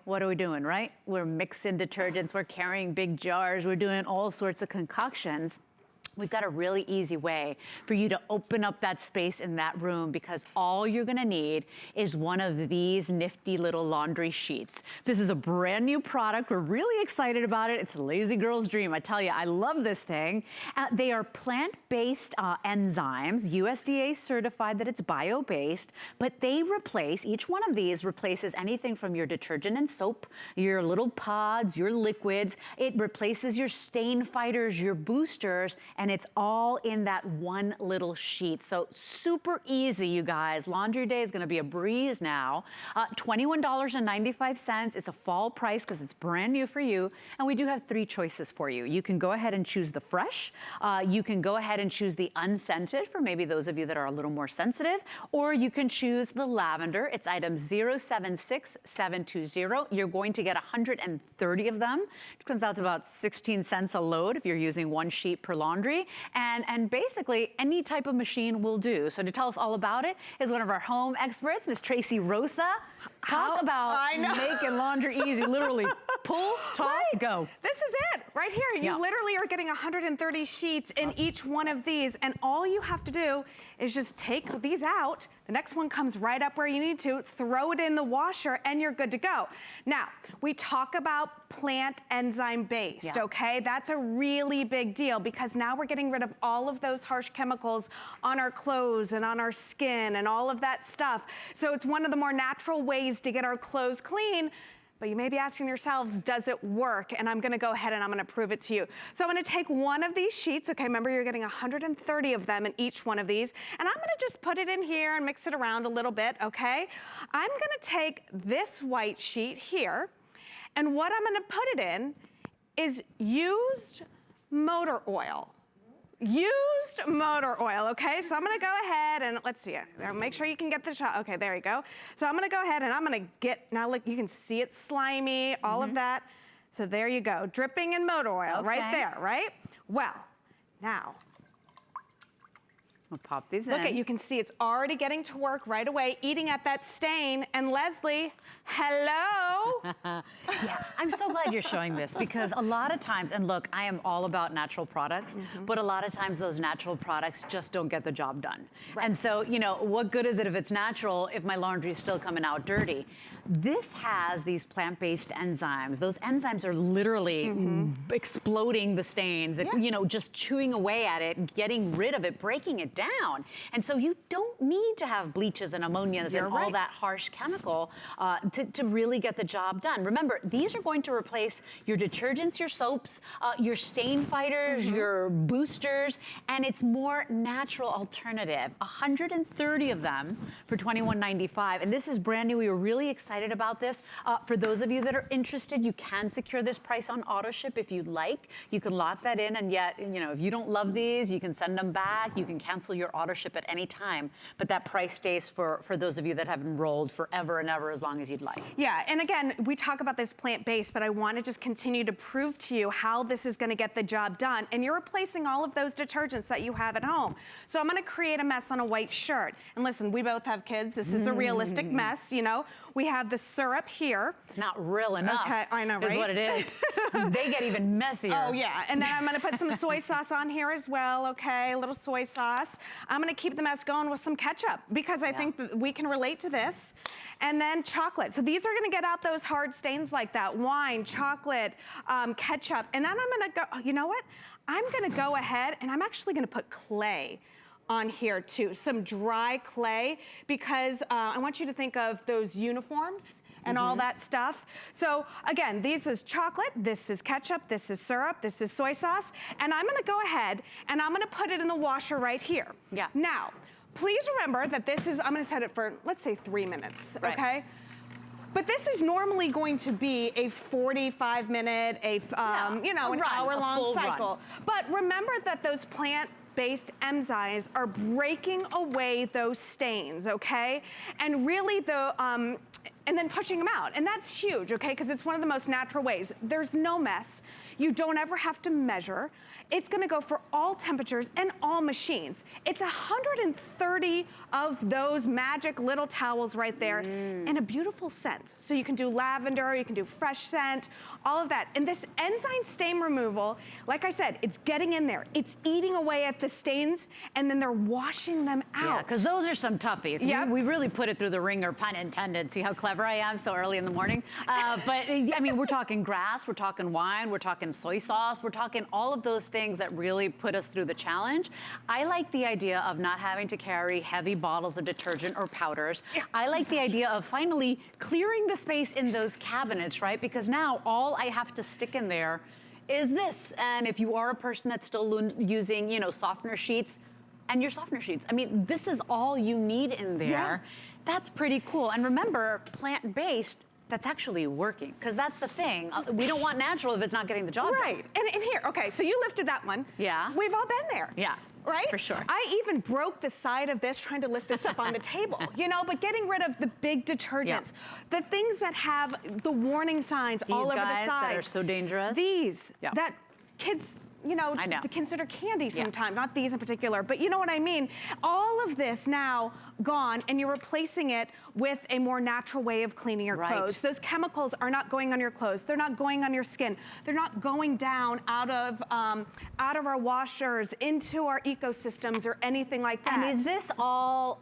What are we doing, right? We're mixing detergents, we're carrying big jars, we're doing all sorts of concoctions. We've got a really easy way for you to open up that space in that room, because all you're gonna need is one of these nifty little laundry sheets. This is a brand new product. We're really excited about it. It's a lazy girl's dream. I tell you, I love this thing. They are plant-based enzymes, USDA certified that it's bio-based, but they replace, each one of these replaces anything from your detergent and soap, your little pods, your liquids. It replaces your stain fighters, your boosters, and it's all in that one little sheet. So super easy, you guys. Laundry day is gonna be a breeze now. $21.95. It's a fall price because it's brand new for you. And we do have 3 choices for you. You can go ahead and choose the fresh. You can go ahead and choose the unscented for maybe those of you that are a little more sensitive, or you can choose the lavender. It's item 076720. You're going to get 130 of them. It comes out to about 16 cents a load if you're using 1 sheet per laundry. And basically any type of machine will do. So to tell us all about it is one of our home experts, Miss Tracy Rosa. Talk about making laundry easy. Literally pull, toss, go. This is it right here. You literally are getting 130 sheets in each one of these, and all you have to do is just take these out. The next one comes right up where you need to, throw it in the washer, and you're good to go. Now, we talk about plant enzyme based, okay? That's a really big deal, because now we're getting rid of all of those harsh chemicals on our clothes and on our skin and all of that stuff. So it's one of the more natural ways to get our clothes clean. But you may be asking yourselves, does it work? And I'm gonna go ahead and I'm gonna prove it to you. So I'm gonna take one of these sheets, okay? Remember, you're getting 130 of them in each one of these. And I'm gonna just put it in here and mix it around a little bit, okay? I'm gonna take this white sheet here, and what I'm gonna put it in is used motor oil. Used motor oil, okay? So I'm gonna go ahead and let's see it. Make sure you can get the shot. Okay, there you go. So I'm gonna go ahead and I'm gonna get, now look, you can see it's slimy, all of that. So there you go, dripping in motor oil right there, right? Well, now, we'll pop these look in. you can see it's already getting to work right away, eating at that stain. And Leslie, hello. Yeah, I'm so glad you're showing this, because a lot of times, and look, I am all about natural products, but a lot of times those natural products just don't get the job done. And so, you know, what good is it if it's natural if my laundry is still coming out dirty? This has these plant-based enzymes. Those enzymes are literally exploding the stains, you know, just chewing away at it, getting rid of it, breaking it down. And so you don't need to have bleaches and ammonias and all that harsh chemical to really get the job done. Remember, these are going to replace your detergents, your soaps, your stain fighters, your boosters, and it's more natural alternative. 130 of them for $21.95, and this is brand new. We were really excited about this. For those of you that are interested, you can secure this price on auto ship if you'd like. You can lock that in, and yet, you know, if you don't love these, you can send them back. You can cancel your auto ship at any time, but that price stays for those of you that have enrolled forever and ever, as long as you'd like. Yeah, and again, we talk about this plant-based, but I want to just continue to prove to you how this is going to get the job done. And you're replacing all of those detergents that you have at home. So I'm going to create a mess on a white shirt. And listen, we both have kids. This is a realistic mess, you know. We have the syrup here. It's not real enough. Okay, I know, right? Is what it is. They get even messier. Oh, yeah. And then I'm going to put some soy sauce on here as well, okay? A little soy sauce. I'm going to keep the mess going with some ketchup, because I think that we can relate to this. And then chocolate. So these are going to get out those hard stains like that. Wine, chocolate, ketchup. And then I'm going to go, you know what? I'm going to go ahead and I'm actually going to put clay on here too, some dry clay, because I want you to think of those uniforms and all that stuff. So again, this is chocolate, this is ketchup, this is syrup, this is soy sauce, and I'm gonna go ahead and I'm gonna put it in the washer right here. Yeah. Now, please remember that this is, I'm gonna set it for, let's say 3 minutes, okay? But this is normally going to be a 45-minute, you know, an hour-long cycle. But remember that those plant-based enzymes are breaking away those stains, okay? And really, and then pushing them out. And that's huge, okay? Because it's one of the most natural ways. There's no mess. You don't ever have to measure. It's gonna go for all temperatures and all machines. It's 130 of those magic little towels right there and a beautiful scent. So you can do lavender, you can do fresh scent, all of that. And this enzyme stain removal, like I said, it's getting in there. It's eating away at the stains and then they're washing them out. Yeah, because those are some toughies. Yep. We really put it through the ringer, pun intended. See how clever I am so early in the morning? But I mean, we're talking grass, we're talking wine, we're talking soy sauce, we're talking all of those things that really put us through the challenge. I like the idea of not having to carry heavy bottles of detergent or powders. I like the idea of finally clearing the space in those cabinets, right? Because now all I have to stick in there is this. And if you are a person that's still using, you know, softener sheets, and your softener sheets, I mean, this is all you need in there. Yeah. That's pretty cool. And remember, plant-based, that's actually working, because that's the thing. We don't want natural if it's not getting the job done. Right, and here, okay, so you lifted that one. Yeah. We've all been there. Yeah. Right? For sure. I even broke the side of this trying to lift this up on the table, you know, but getting rid of the big detergents, the things that have the warning signs all over the These guys side. that are so dangerous. These, that kids, you know, consider candy sometimes, not these in particular, but you know what I mean? All of this now gone, and you're replacing it with a more natural way of cleaning your clothes. Those chemicals are not going on your clothes. They're not going on your skin. They're not going down out of our washers into our ecosystems or anything like that. And is this all,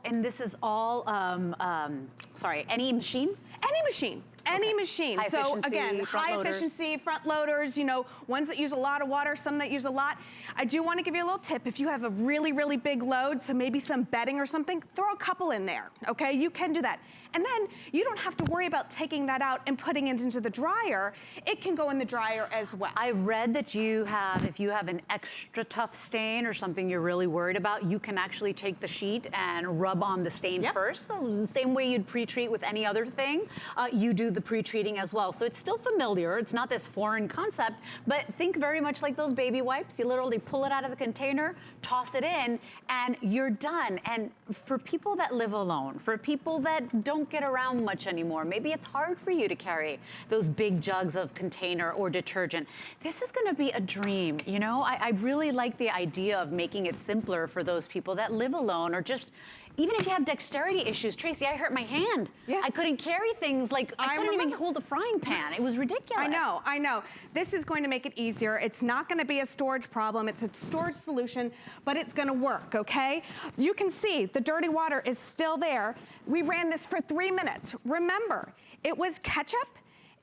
sorry, any machine? Any machine. Any machine. High so efficiency, again, front high loaders. efficiency front loaders, you know, ones that use a lot of water, some that use a lot. I do want to give you a little tip. If you have a really, really big load, so maybe some bedding or something, throw a couple in there, okay? You can do that. And then you don't have to worry about taking that out and putting it into the dryer. It can go in the dryer as well. I read that you have, if you have an extra tough stain or something you're really worried about, you can actually take the sheet and rub on the stain first. So the same way you'd pre-treat with any other thing, you do the pre-treating as well. So it's still familiar. It's not this foreign concept, but think very much like those baby wipes. You literally pull it out of the container, toss it in, and you're done. And for people that live alone, for people that don't get around much anymore, maybe it's hard for you to carry those big jugs of container or detergent. This is gonna be a dream, you know? I really like the idea of making it simpler for those people that live alone, or just, even if you have dexterity issues. Tracy, I hurt my hand. I couldn't carry things, like I couldn't even hold a frying pan. It was ridiculous. I know. This is going to make it easier. It's not gonna be a storage problem. It's a storage solution, but it's gonna work, okay? You can see the dirty water is still there. We ran this for 3 minutes. Remember, it was ketchup,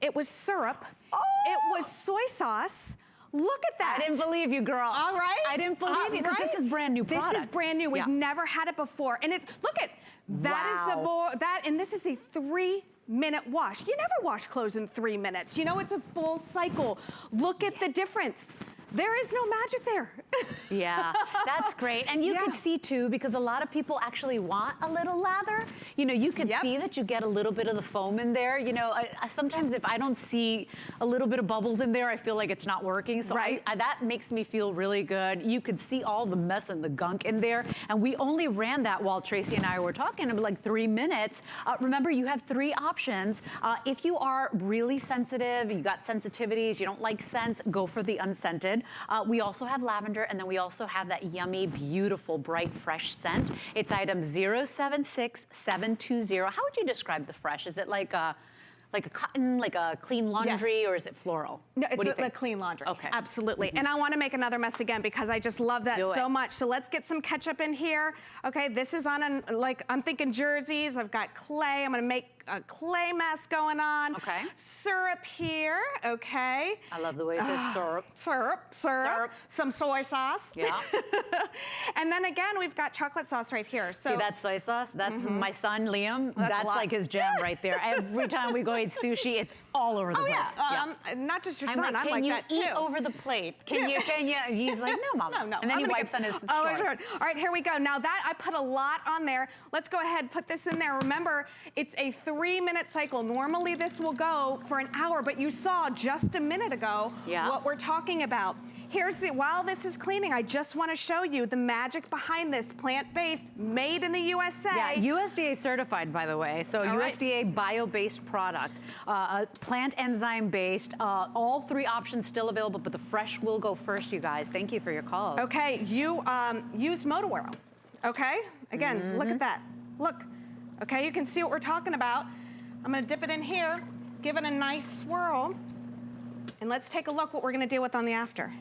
it was syrup, it was soy sauce. Look at that. I didn't believe you, girl. All right. I didn't believe you, because this is brand new product. This is brand new. We've never had it before. And it's, look at, that is the more, and this is a 3-minute wash. You never wash clothes in 3 minutes. You know, it's a full cycle. Look at the difference. There is no magic there. Yeah, that's great. And you could see too, because a lot of people actually want a little lather. You know, you could see that you get a little bit of the foam in there. You know, sometimes if I don't see a little bit of bubbles in there, I feel like it's not working. So that makes me feel really good. You could see all the mess and the gunk in there. And we only ran that while Tracy and I were talking, like 3 minutes. Remember, you have 3 options. If you are really sensitive, you got sensitivities, you don't like scents, go for the unscented. We also have lavender, and then we also have that yummy, beautiful, bright, fresh scent. It's item 076720. How would you describe the fresh? Is it like a cotton, like a clean laundry, or is it floral? No, it's a clean laundry. Okay. Absolutely. And I want to make another mess again, because I just love that so much. So let's get some ketchup in here. Okay, this is on I'm thinking jerseys. I've got clay. I'm going to make a clay mess going on. Okay. Syrup here. Okay. I love the way it says syrup. Syrup. Some soy sauce. Yeah. And then again, we've got chocolate sauce right here. So see that soy sauce? That's my son, Liam. That's like his jam right there. Every time we go eat sushi, it's all over the place. Not just your I'm son. like, I'm like that too. Can you eat over the plate? Can you? He's like, no, Mama. No. And then he wipes on his shorts. All right, here we go. Now that I put a lot on there, let's go ahead and put this in there. Remember, it's a 3-minute cycle. Normally this will go for an hour, but you saw just a minute ago what we're talking about. Here's the, while this is cleaning, I just want to show you the magic behind this, plant-based, made in the USA. Yeah, USDA certified, by the way. So USDA bio-based product, plant enzyme-based, all 3 options still available, but the fresh will go first, you guys. Thank you for your calls. Okay, you use motor oil, okay? Again, look at that, look. Okay, you can see what we're talking about. I'm gonna dip it in here, give it a nice swirl, and let's take a look what we're gonna deal with on the after.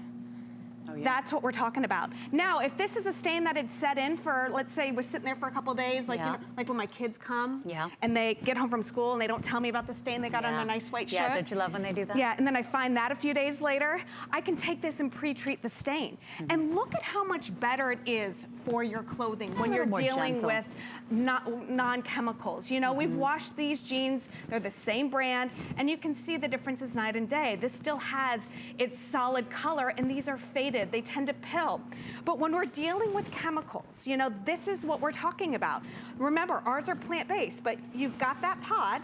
Oh, yeah. That's what we're talking about. Now, if this is a stain that had set in for, let's say we're sitting there for a couple days, like, you know, like when my kids come and they get home from school and they don't tell me about the stain they got on their nice white shirt. Yeah, don't you love when they do that? Yeah, and then I find that a few days later, I can take this and pre-treat the stain. And look at how much better it is for your clothing when you're dealing with non-chemicals. You know, we've washed these jeans, they're the same brand, and you can see the differences night and day. This still has its solid color, and these are faded. They tend to pill. But when we're dealing with chemicals, you know, this is what we're talking about. Remember, ours are plant-based, but you've got that pod.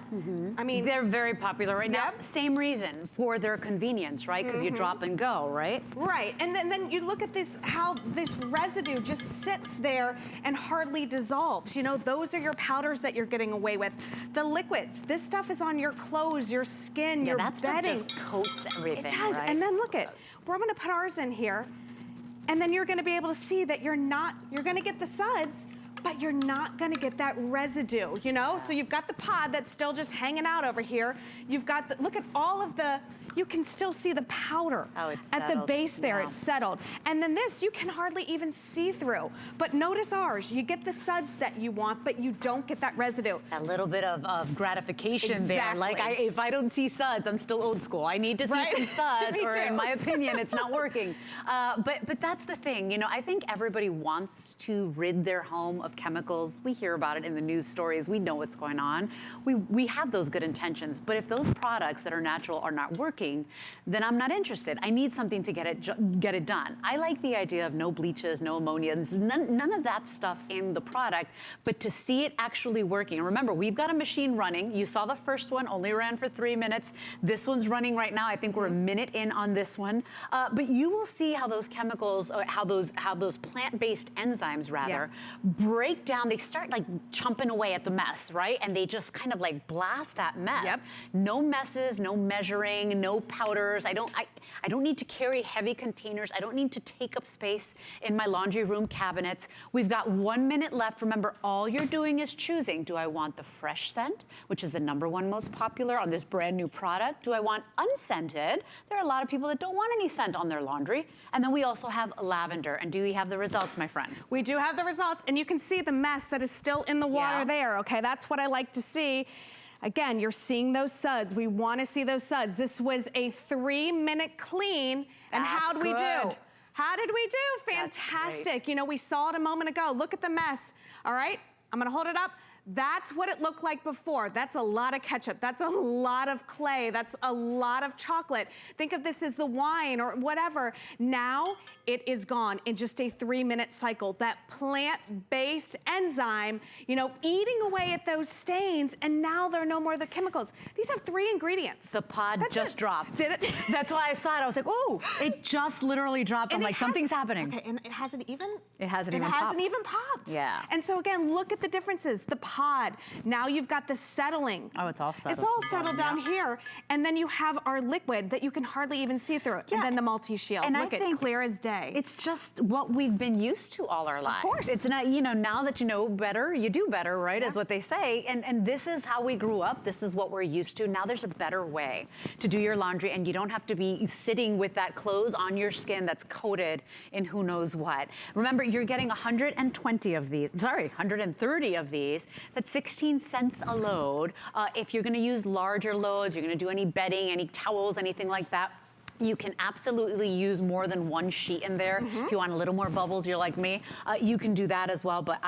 I mean, they're very popular right now. Same reason, for their convenience, right? Because you drop and go, right? Right, and then you look at this, how this residue just sits there and hardly dissolves. You know, those are your powders that you're getting away with. The liquids, this stuff is on your clothes, your skin, your bedding. That stuff just coats everything, It does, and then look at, we're gonna put ours in here, and then you're gonna be able to see that you're gonna get the suds, but you're not gonna get that residue, you know? So you've got the pod that's still just hanging out over here. You've got the, look at all of the, you can still see the powder at the base there, it's settled. And then this, you can hardly even see through. But notice ours, you get the suds that you want, but you don't get that residue. A little bit of gratification there. Like, if I don't see suds, I'm still old school. I need to see some suds, or in my opinion, it's not working. But that's the thing, you know, I think everybody wants to rid their home of chemicals. We hear about it in the news stories. We know what's going on. We have those good intentions, but if those products that are natural are not working, then I'm not interested. I need something to get it done. I like the idea of no bleaches, no ammonias, none of that stuff in the product, but to see it actually working. Remember, we've got a machine running. You saw the first one, only ran for 3 minutes. This one's running right now. I think we're a minute in on this one. But you will see how those chemicals, how those plant-based enzymes, rather, break down. They start like chomping away at the mess, right? And they just kind of like blast that mess. No messes, no measuring, no powders. I don't need to carry heavy containers. I don't need to take up space in my laundry room cabinets. We've got 1 minute left. Remember, all you're doing is choosing. Do I want the fresh scent, which is the #1 most popular on this brand new product? Do I want unscented? There are a lot of people that don't want any scent on their laundry. And then we also have lavender. And do we have the results, my friend? We do have the results, and you can see the mess that is still in the water there, okay? That's what I like to see. Again, you're seeing those suds. We want to see those suds. This was a 3-minute clean, and how'd we do? How did we do? Fantastic. You know, we saw it a moment ago. Look at the mess. All right, I'm gonna hold it up. That's what it looked like before. That's a lot of ketchup. That's a lot of clay. That's a lot of chocolate. Think of this as the wine or whatever. Now it is gone in just a 3-minute cycle. That plant-based enzyme, you know, eating away at those stains, and now there are no more of the chemicals. These have 3 ingredients. The pod just dropped. Did it? That's why I saw it. I was like, oh, it just literally dropped. I'm like, something's happening. Okay, and it hasn't even popped. Yeah. And so again, look at the differences. The pod. Now you've got the settling. Oh, it's all settled. It's all settled down here. And then you have our liquid that you can hardly even see through. And then the multi-shield. And look, it's clear as day. It's just what we've been used to all our lives. Of course. It's not, you know, now that you know better, you do better, right, is what they say. And this is how we grew up. This is what we're used to. Now there's a better way to do your laundry, and you don't have to be sitting with that clothes on your skin that's coated in who knows what. Remember, you're getting 130 of these. That's 16 cents a load. If you're gonna use larger loads, you're gonna do any bedding, any towels, anything like that, you can absolutely use more than 1 sheet in there. If you want a little more bubbles, you're like me, you can do that as well. But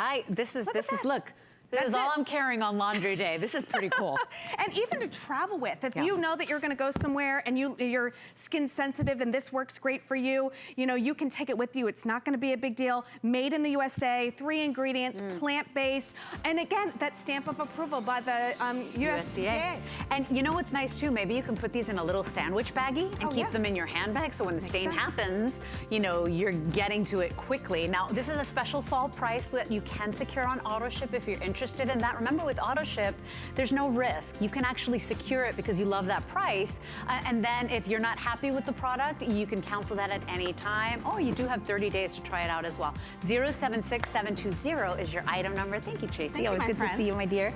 look, This is all I'm carrying on laundry day. This is pretty cool. And even to travel with, if you know that you're gonna go somewhere and you're skin sensitive and this works great for you, you know, you can take it with you. It's not gonna be a big deal. Made in the USA, 3 ingredients, plant-based. And again, that stamp of approval by the USDA. And you know what's nice too? Maybe you can put these in a little sandwich baggie and keep them in your handbag. So when the stain happens, you know, you're getting to it quickly. Now, this is a special fall price that you can secure on auto ship if you're interested in that. Remember, with auto ship, there's no risk. You can actually secure it because you love that price. And then if you're not happy with the product, you can cancel that at any time. Oh, you do have 30 days to try it out as well. 076720 is your item number. Thank you, Tracy. Always good to see you, my dear.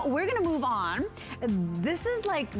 We're gonna move on. This is like